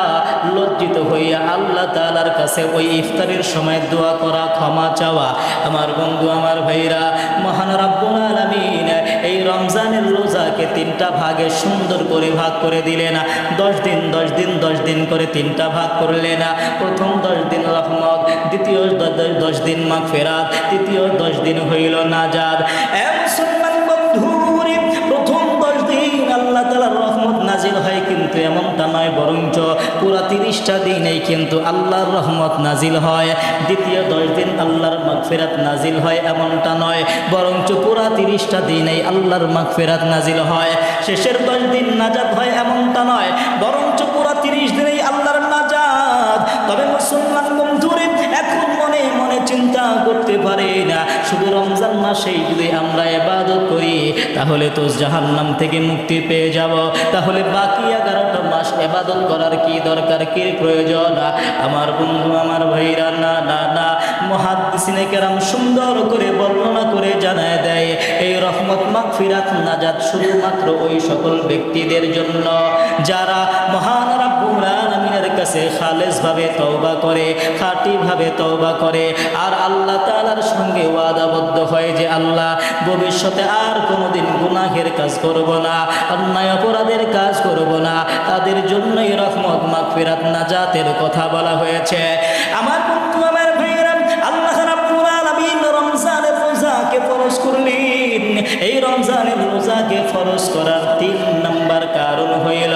লজ্জিত হইয়া আল্লাহ তাআলার কাছে ওই ইফতারের সময় দোয়া করা, ক্ষমা চাওয়া। আমার বন্ধু, আমার ভাইরা, মহান রব্বুল আলামিন এই রমজানের রোজাকে 3টা ভাগে সুন্দর করে ভাগ করে দিলেন। 10 দিন 10 দিন 10 দিন করে 3টা ভাগ করলেন। প্রথম 10 দিন রহমত, দ্বিতীয় 10 দিন মাগফিরাত, তৃতীয় 10 দিন হইল নাজাত। মুসলমান বন্ধুরে, প্রথম 10 দিন আল্লাহ তাআলার রহমত নাজিল হয়, কিন্তু এমনটা নয় বরঞ্চ পুরা 30টা দিনেই কিন্তু আল্লাহর রহমত নাজিল হয়। দ্বিতীয় 10 দিন আল্লাহর মাগফিরাত নাজিল হয়, এমনটা নয় বরঞ্চ পুরা 30টা দিনেই আল্লাহর মাগফিরাত নাজিল হয়। শেষের 10 দিন নাজাত হয়, এমনটা নয় বরঞ্চ পুরা 30 দিনেই আল্লাহর নাজাত। তবে মুসলমান বন্ধুরে, এখন মনে মনে চিন্তা করতে পারে না শুধু রমজান মাসেই যদি আমরা ইবাদত করি তাহলে তো জাহান্নাম থেকে মুক্তি পেয়ে যাব, তাহলে বাকি 11টা মাস ইবাদত করার কি দরকার, কি প্রয়োজন? আমার বন্ধু, আমার ভাইরা, না না না, মুহাদ্দিসিনে কেরাম সুন্দর করে বর্ণনা করে জানায় দেয় এই রহমত মাগফিরাত নাজাত শুধুমাত্র ওই সকল ব্যক্তিদের জন্য যারা মহান রব্বুল আলামিনের কাছে খালেসভাবে তওবা করে, খাঁটিভাবে তওবা করে আর আল্লাহ তাআলার সঙ্গে ওয়াদাবদ্ধ হয় যে আল্লাহ ভবিষ্যতে আর কোনোদিন গুনাহের কাজ করব না, অন্যায় অপরাধের কাজ করব না। তাদের জন্যই রহমত মাগফিরাত নাজাতের কথা বলা হয়েছে। আমার বন্ধু, আমার ভাইরা, আল্লাহ রাব্বুল আলামিন রমজানের রোজাকে ফরজ করলেন। এই রমজানের রোজাকে ফরজ করার 3 নাম্বার কারণ হইল,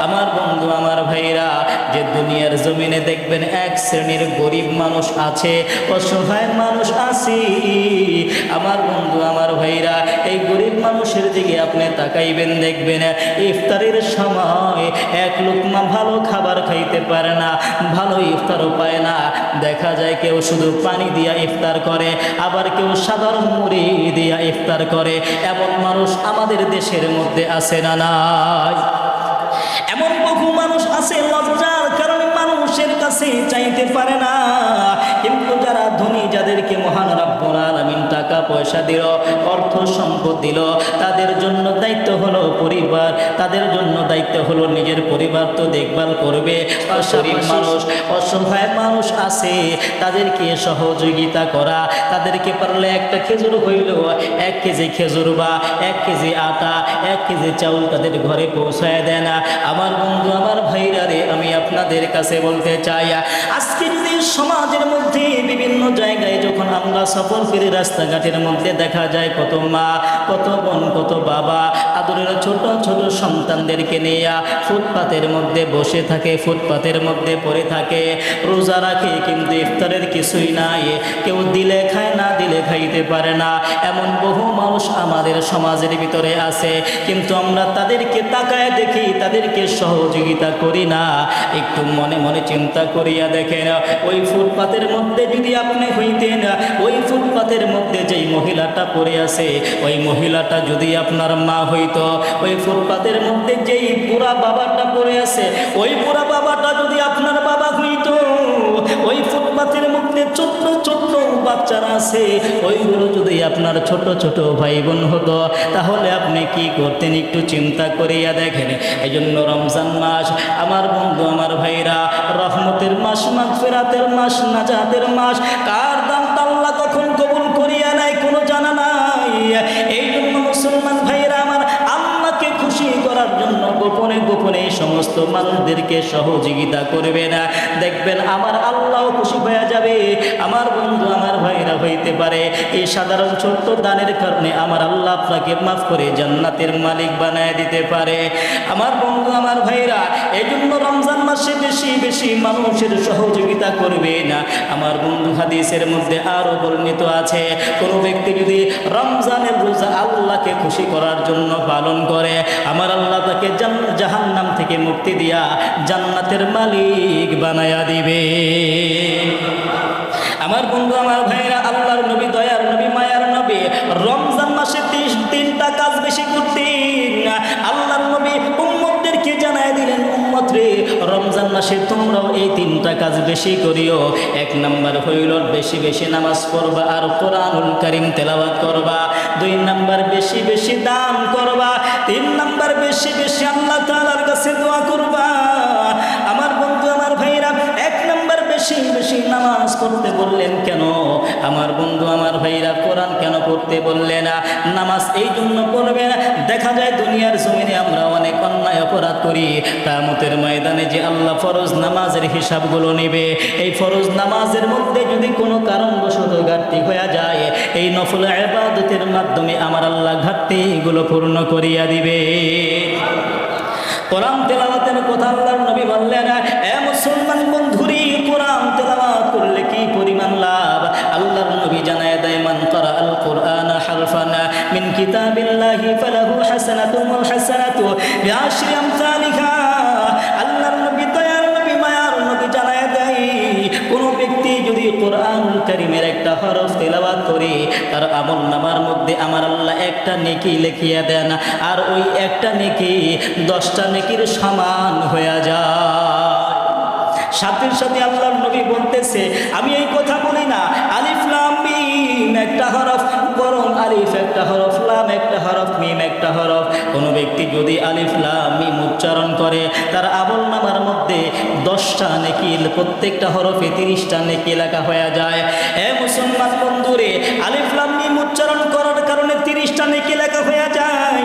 আমার বন্ধু, আমার ভাইরা, যে দুনিয়ার জমিনে দেখবেন এক শ্রেণীর গরিব মানুষ আছে, অসহায় মানুষ আছে। আমার বন্ধু, আমার ভাইরা, এই গরিব মানুষের দিকে আপনি তাকাইবেন, দেখবেন ইফতারের সময় এক লোকমা ভালো খাবার খাইতে পারে না, ভালো ইফতারও পায় না। দেখা যায় কেউ শুধু পানি দিয়া ইফতার করে, আবার কেউ সাধারণ মুড়ি দিয়া ইফতার করে। এমন মানুষ আমাদের দেশের মধ্যে আছে না নাই? এমন বহু মানুষ আছে লজ্জার কারণে মানুষের আছে চাইতে পারে না, কিন্তু যারা ধনী, যাদেরকে মহান রব্বুল আলামিন টাকা পয়সা দিল, অর্থ সম্পদ দিল, তাদের জন্য দায়িত্ব হলো পরিবার, তাদের জন্য দায়িত্ব হলো নিজের পরিবার তো দেখভাল করবে। অসহায় মানুষ আছে, তাদেরকে সহযোগিতা করা, তাদেরকে পারলে একটা খেজুর হইল 1 কেজি খেজুর বা 1 কেজি আটা, 1 কেজি চাউল তাদের ঘরে পৌঁছায় দেয় না। আমার বন্ধু, আমার ভাইরা রে, আমি আপনাদের কাছে বলতে চাই, আজকে যদি সমাজের মধ্যে বিভিন্ন জায়গায় যখন আমরা সফর করি, রাস্তাঘাটের মধ্যে দেখা যায় কত মা, কত বোন, কত বাবা আদরের ছোট ছোট সন্তানদেরকে নিয়ে ফুটপাতের মধ্যে বসে থাকে, ফুটপাতের মধ্যে পড়ে থাকে, রোজা রাখে কিন্তু ইফতারের কিছুই নাই, কেউ দিলে খায়, না দিলে খাইতে পারে না। এমন বহু মানুষ আমাদের সমাজের ভিতরে আছে, কিন্তু আমরা তাদেরকে তাকায় দেখি, তাদেরকে সহযোগিতা করি না। একটু মনে মনে চিন্তা করিয়া দেখেন, ওই ফুটপাতের মধ্যে যদি আপনি হইতেন, ওই ফুটপাতের মধ্যে যেই মহিলাটা পড়ে আছে, ওই মহিলাটা যদি আপনার মা হইতো, ওই ফুটপাতের মধ্যে যেই বুড়া বাবাটা পড়ে আছে, ওই বুড়া বাবাটা যদি আপনার বাবা হইতো, ওই ফুটপাতের মধ্যে ছোট্ট ছোট্ট বাচ্চারা আছে, ওইগুলো যদি আপনার ছোট ছোট ভাই বোন হতো, তাহলে আপনি কি করতেন? একটু চিন্তা করিয়া দেখেন। এই জন্য রমজান মাস আমার বন্ধু, আমার ভাইরা, রহমতের মাস, মাগফিরাতের মাস, নাজাতের মাস, কার দামটা আল্লাহ কখন কবুল করিয়া নেয় কোনো জানা নাই। এই জন্য মুসলমান ভাইরা আমার, আল্লাহকে খুশি করার জন্য গোপনে গোপনে এই সমস্ত মানুষদেরকে সহযোগিতা করবে না, দেখবেন আমার আল্লাহ খুশি হয়ে যাবে। আমার বন্ধু, আমার ভাইরা, হইতে পারে এই সাধারণ ছোট্ট দানের কারণে আমার আল্লাহ আপনাকে মাফ করে জান্নাতের মালিক বানায় দিতে পারে। আমার বন্ধু, আমার ভাইরা, এই জন্য রমজান মাসে বেশি বেশি মানুষের সহযোগিতা করবে না। আমার বন্ধু, হাদিসের মধ্যে আরো বর্ণিত আছে, কোনো ব্যক্তি যদি রমজানের রোজা আল্লাহকে খুশি করার জন্য পালন করে, আমার আল্লাহ তাকে জাহান্নাম থেকে মুক্তি দিয়া জান্নাতের মালিক বানায়া দিবে। আমার বন্ধু, আমার ভাইরা, আল্লাহর নবী, দয়ার নবী, মায়ার নবী রমজান মাসে 3টা কাজ বেশি করতেন। আল্লাহর নবী উম্মতদেরকে জানায় দিলেন, উম্মত রে, রমজান মাসে তোমরাও এই 3টা কাজ বেশি করিও। 1 নাম্বার হইল বেশি বেশি নামাজ পড়বা আর কোরআনুল কারীম তেলাওয়াত করবা। 2 নাম্বার বেশি বেশি দান করবা। 3 নাম্বার বেশি বেশি আল্লাহ তাআলার কাছে দোয়া করবা। আমার বন্ধু, আমার ভাইরা, 1 নাম্বার বেশি বেশি নামাজ পড়তে বললেন কেন? আমার বন্ধু, আমার ভাইরা, কোরআন কেন পড়তে বললেন না? নামাজ এই জন্য পড়বে না, দেখা যায় দুনিয়ার জমিনে আমরা অনেক অন্যায় অপরাধ করি, কিয়ামতের ময়দানে যে আল্লাহ ফরজ নামাজের হিসাবগুলো নেবে, এই ফরজ নামাজের মধ্যে যদি কোনো কারণবশত ঘাটতি হয়ে যায়, এই নফল ইবাদতের মাধ্যমে আমার আল্লাহ ঘাটতিগুলো পূর্ণ করিয়া দিবে। কোরআন তেলাওয়াতের কথা আল্লাহর নবী বললেন, এ মুসলমান বন্ধুরি, কোরআন তেলাওয়াত করলে কি পরিমাণ লাভ আল্লাহর নবী জানায় দেয়। মান ক্বারা আল কুরআনা হারফান মিন কিতাবিল্লাহি ফালাহু হাসানাতুন ওয়াল হাসানাতু বিআশরি আমসালিহা। আল্লাহর নবী, দয়ার নবী, মায়ার নবী জানায় দেয়, কোন ব্যক্তি যদি কোরআনুল কারীমের একটা হরফ তেলাওয়াত করে, তার আমলনামার মধ্যে আমার আল্লাহ একটা নেকি লিখিয়া দেন, আর ওই একটা নেকি 10টা নেকির সমান হয়ে যায়। সাথে সাথে আল্লাহর নবী বলতেছে, আমি এই কথা বলি না আলিফ লাম মিম একটা হরফ, বরং আলিফ একটা হরফ, লাম একটা হরফ, মিম একটা হরফ। কোন ব্যক্তি যদি আলিফ লাম মিম উচ্চারণ করে, তার আমলনামার মধ্যে 10টা নেকি, প্রত্যেকটা হরফে 30টা নেকি লেখা হয়ে যায়। এ মুসলমান বন্ধুরে, আলিফ লাম মিম উচ্চারণ করার কারণে 30টা নেকি লেখা হয়ে যায়।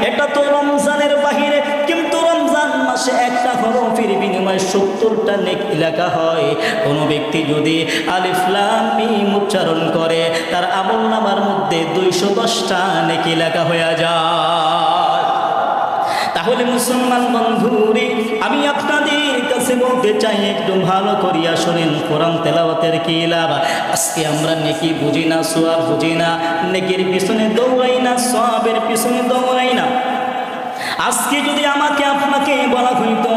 এটা তো রমজানের বাহিরে, কিন্তু রমজান মাসে একটা হরফের বিনিময়ে 70টা নেকি লেখা হয়। কোনো ব্যক্তি যদি আলিফ লাম মিম উচ্চারণ করে, তার আমলনামার মধ্যে 210টা নেকি লেখা হয়ে যায়। তাহলে মুসলমান বন্ধুরে, আমি আপনাদের কাছে বলতে চাই, একটু ভালো করিয়া শোনেন, কোরআন তেলাওয়াতের কি লাভ। আজকে আমরা নেকি বুঝি না, সওয়াব বুঝি না, নেকির পিছনে দৌড়াই না, সওয়াবের পিছনে দৌড়াই না। আজকে যদি আমাকে আপনাকে বলা হইতো,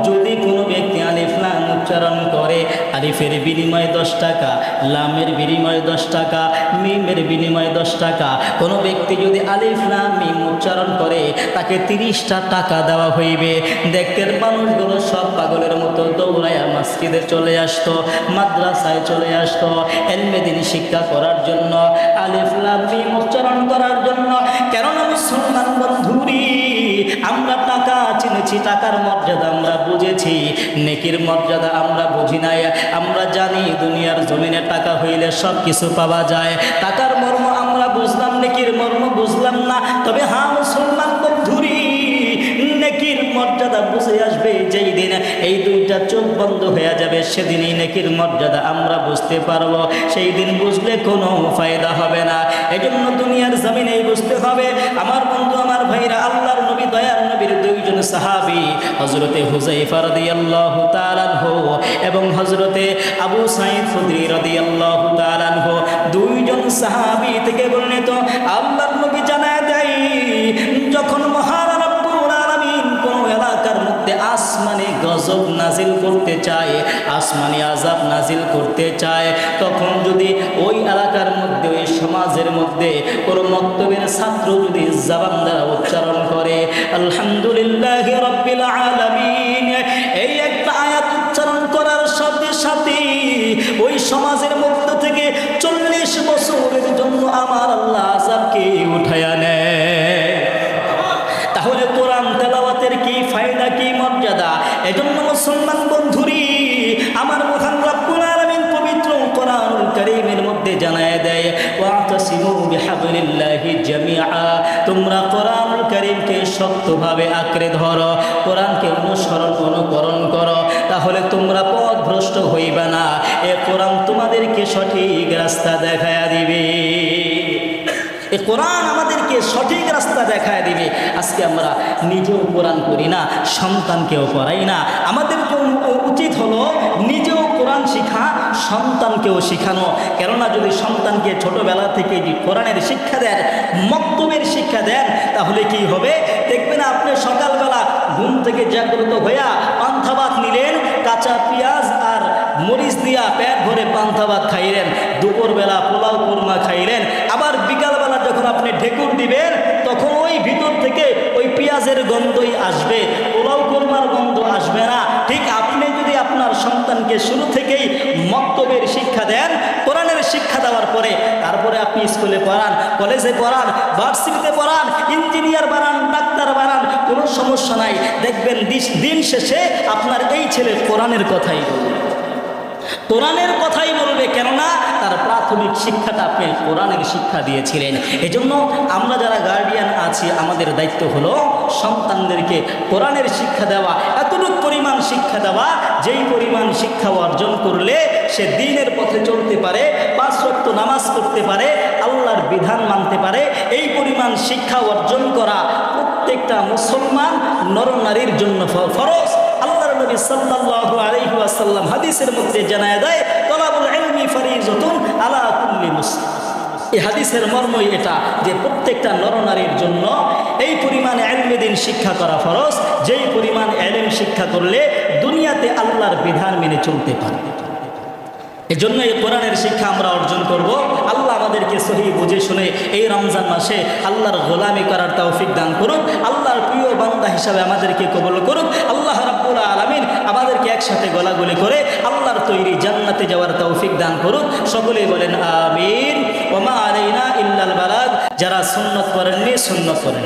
যদি কোনো ব্যক্তি আলিফ লাম উচ্চারণ উচ্চারণ করে আলিফের বিনিময়ে 10 টাকা, লামের বিনিময়ে 10 টাকা, মিমের বিনিময়ে 10 টাকা। কোনো ব্যক্তি যদি আলিফ লাম মিম উচ্চারণ করে তাকে 30টা টাকা দেওয়া হইবে। দেখতেন মানুষগুলো সব পাগলের মতো দৌড়াইয়া মসজিদে চলে আসতো, মাদ্রাসায় চলে আসতো ইলমে দ্বীন শিক্ষা করার জন্য, আলিফ লাম মিম উচ্চারণ করার জন্য। কেননা মুসলমান বন্ধুরি, আমরা টাকা চিনেছি, টাকার মর্যাদা আমরা বুঝেছি, নেকির মর্যাদা আমরা বুঝি নাই। আমরা জানি দুনিয়ার জমিনে টাকা হইলে সব কিছু পাওয়া যায়, টাকার মর্ম আমরা বুঝলাম, নেকির মর্ম বুঝলাম না। তবে হ্যাঁ মুসলমান বন্ধুরি, নেকির মর্যাদা বুঝে আসবে যেই দিন এই দুইটা চোখ বন্ধ হয়ে যাবে, সেদিনই নেকির মর্যাদা আমরা বুঝতে পারবো। সেই দিন বুঝলে কোনো ফায়দা হবে না। এজন্য দুনিয়ার জমিনেই বুঝতে হবে। আমার বন্ধু, আমার ভাইরা, আল্লাহর নবী, দয়ার নবীর দুইজন সাহাবী, হযরতে হুযায়ফা রাদিয়াল্লাহু তাআলা আনহু এবং হযরতে আবু সাঈদ খুদরি রাদিয়াল্লাহু তাআলা আনহু, দুইজন সাহাবী থেকে বর্ণিত, আল্লাহর নবী জানায় দেয়, যখন মহান রব্বুল আলামিন কোন এলাকার মধ্যে আসমানি গজব নাজিল করতে চায়, আসমানি আযাব নাজিল করতে চায়, তখন যদি ওই এলাকার মধ্যে, ওই সমাজের মধ্যে কোন মক্তবের ছাত্র যদি জবান দ্বারা উচ্চারণ করে আলহামদুলিল্লাহি রাব্বিল আলামিন, এই একটা আয়াত উচ্চারণ করার সাথে সাথে ওই সমাজের মধ্য থেকে 40 বছরের জন্য আমার আল্লাহ আযাবকে উঠায়া নেয়। তাহলে কোরআন তেলাওয়াতের কি ফায়দা, কি মর্যাদা! এজন্য মুসলমান বন্ধুরি, আমার মহান রব্বুল আলামিন পবিত্র কোরআনুল কারীমের মধ্যে জানায় দেয়, ওয়াতাসিমু বিহাবলিল্লাহি জামিআ, তোমরা কোরআনুল কারীমকে শক্তভাবে আঁকড়ে ধরো, কোরআনকে অনুকরণ করো, তাহলে তোমরা পথভ্রষ্ট হইবে না। এ কোরআন তোমাদেরকে সঠিক রাস্তা দেখায়া দিবে। এই কোরআন আমাদেরকে সঠিক রাস্তা দেখায় দিবে। আজকে আমরা নিজেও কোরআন পড়ি না, সন্তানকেও পড়াই না। আমাদের উচিত হলো নিজেও কোরআন শিখা, সন্তানকেও শিখানো। কেননা যদি সন্তানকে ছোটবেলা থেকে যে কোরআনের শিক্ষা দেন, মক্তবের শিক্ষা দেন, তাহলে কি হবে? দেখবেন আপনি সকালবেলা ঘুম থেকে জাগ্রত হইয়া পান্তা ভাত নিলেন, কাঁচা পেঁয়াজ আর মরিচ দিয়া পেট ভরে পান্তা ভাত খাইলেন, দুপুরবেলা পোলাও কুরমা খাইলেন, আবার বিকালবেলা যখন আপনি ঢেকুর দিবেন তখন ওই ভিতর থেকে ওই পেঁয়াজের গন্ধই আসবে, পোলাও কুরমার গন্ধ আসবে না। ঠিক আপনি যদি আপনার সন্তানকে শুরু থেকেই মক্তবের শিক্ষা দেন, কোরআনের শিক্ষা দেওয়ার পরে তারপরে আপনি স্কুলে পড়ান, কলেজে পড়ান, ভার্সিটিতে পড়ান, ইঞ্জিনিয়ার বানান, ডাক্তার বানান, কোনো সমস্যা নাই। দেখবেন দিন শেষে আপনার এই ছেলে কোরআনের কথাই বলবে, কোরআনের কথাই বলবে। কেননা তার প্রাথমিক শিক্ষাটা আপনি কোরআনের শিক্ষা দিয়েছিলেন। এজন্য আমরা যারা গার্ডিয়ান আছি, আমাদের দায়িত্ব হলো সন্তানদেরকে কোরআনের শিক্ষা দেওয়া, এতটুকু পরিমাণ শিক্ষা দেওয়া যেই পরিমাণ শিক্ষা অর্জন করলে সে দ্বীনের পথে চলতে পারে, 5 ওয়াক্ত নামাজ পড়তে পারে, আল্লাহর বিধান মানতে পারে। এই পরিমাণ শিক্ষা অর্জন করা প্রত্যেকটা মুসলমান নরনারীর জন্য ফরজ। আল্লাহর নবী সাল্লাল্লাহু আলাইহি ওয়াসাল্লাম হাদিসের মধ্যে জানায় দেয়, তলাবুল ইলমি ফরিজাতুন আলা কুল্লি মুসলিম। এই হাদিসের মর্মই এটা যে প্রত্যেকটা নরনারীর জন্য এই পরিমাণে ইলমে দ্বীন শিক্ষা করা ফরজ, যেই পরিমাণ ইলম শিক্ষা করলে দুনিয়াতে আল্লাহর বিধান মেনে চলতে পারে। এজন্য এই কোরআনের শিক্ষা আমরা অর্জন করব। আল্লাহ আমাদেরকে সহি বুঝে শুনে এই রমজান মাসে আল্লাহর গোলামি করার তৌফিক দান করুন। আল্লাহর প্রিয় বান্দা হিসাবে আমাদেরকে কবুল করুন। আল্লাহ রাব্বুল আলামিন আমাদেরকে একসাথে গলাগলি করে আল্লাহর তৈরি জান্নাতে যাওয়ার তৌফিক দান করুন। সকলেই বলেন আমিন। ওয়া মা আলাইনা ইল্লাল বালাগ। যারা সুন্নাত করেননি সুন্নাত করেন।